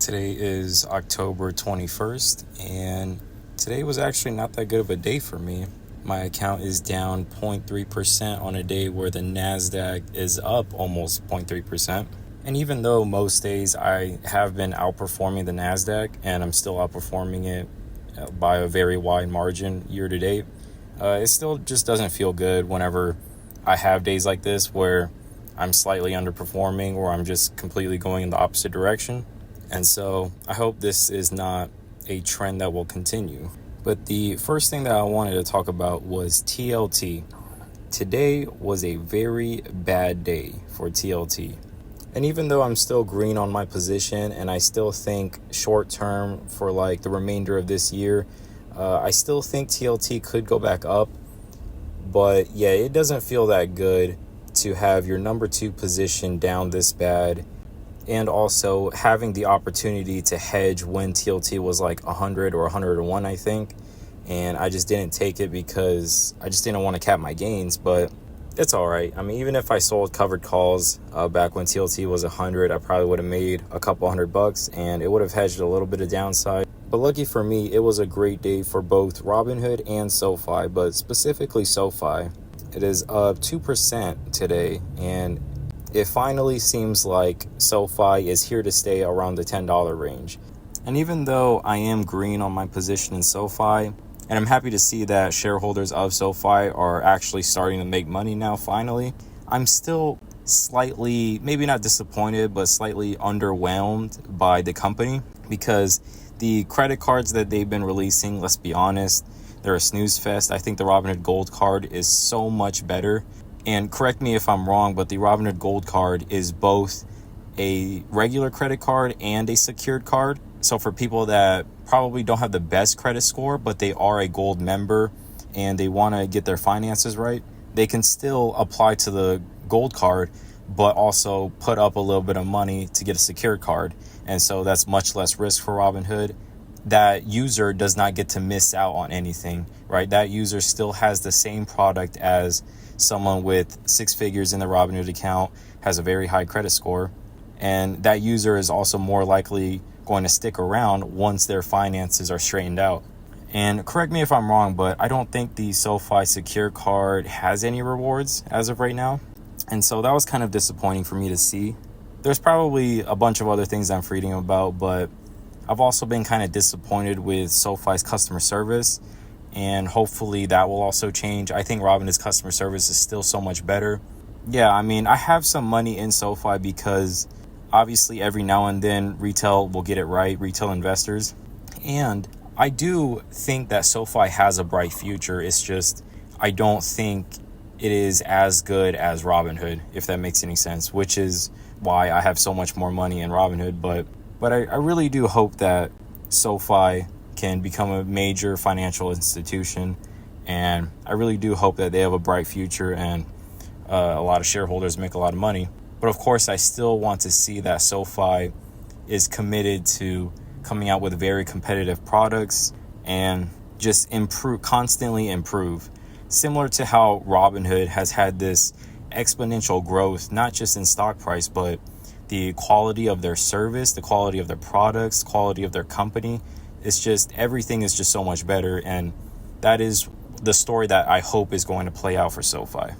Today is October 21st, and today was actually not that good of a day for me. My account is down 0.3% on a day where the NASDAQ is up almost 0.3%. And even though most days I have been outperforming the NASDAQ, and I'm still outperforming it by a very wide margin year to date, it still just doesn't feel good whenever I have days like this where I'm slightly underperforming or I'm just completely going in the opposite direction. And so I hope this is not a trend that will continue. But the first thing that I wanted to talk about was TLT. Today was a very bad day for TLT. And even though I'm still green on my position and I still think short term for like the remainder of this year, I still think TLT could go back up. But yeah, it doesn't feel that good to have your number 2 position down this bad. And also having the opportunity to hedge when TLT was like 100 or 101, I think. And I just didn't take it because I just didn't want to cap my gains, but it's all right. I mean, even if I sold covered calls back when TLT was 100, I probably would have made a couple $100 and it would have hedged a little bit of downside. But lucky for me, it was a great day for both Robinhood and SoFi, but specifically SoFi. It is up 2% today, and it finally seems like SoFi is here to stay around the $10 range. And even though I am green on my position in SoFi, and I'm happy to see that shareholders of SoFi are actually starting to make money now, finally, I'm still slightly, maybe not disappointed, but slightly underwhelmed by the company because the credit cards that they've been releasing, let's be honest, they're a snooze fest. I think the Robinhood Gold card is so much better. And correct me if I'm wrong, but the Robinhood Gold card is both a regular credit card and a secured card. So for people that probably don't have the best credit score, but they are a gold member and they want to get their finances right, they can still apply to the gold card, but also put up a little bit of money to get a secured card. And so that's much less risk for Robinhood. That user does not get to miss out on anything, right? That user still has the same product as someone with 6 figures in the Robinhood account, has a very high credit score, and that user is also more likely going to stick around once their finances are straightened out. And correct me if I'm wrong, but I don't think the SoFi Secure card has any rewards as of right now. And so that was kind of disappointing for me to see. There's probably a bunch of other things I'm reading about, but I've also been kind of disappointed with SoFi's customer service, and hopefully that will also change. I think Robinhood's customer service is still so much better. Yeah, I mean, I have some money in SoFi because obviously every now and then retail will get it right, retail investors. And I do think that SoFi has a bright future. It's just, I don't think it is as good as Robinhood, if that makes any sense, which is why I have so much more money in Robinhood. But I really do hope that SoFi can become a major financial institution, and I really do hope that they have a bright future and a lot of shareholders make a lot of money. But of course, I still want to see that SoFi is committed to coming out with very competitive products and just constantly improve. Similar to how Robinhood has had this exponential growth, not just in stock price, but the quality of their service, the quality of their products, quality of their company. It's just, everything is just so much better. And that is the story that I hope is going to play out for SoFi.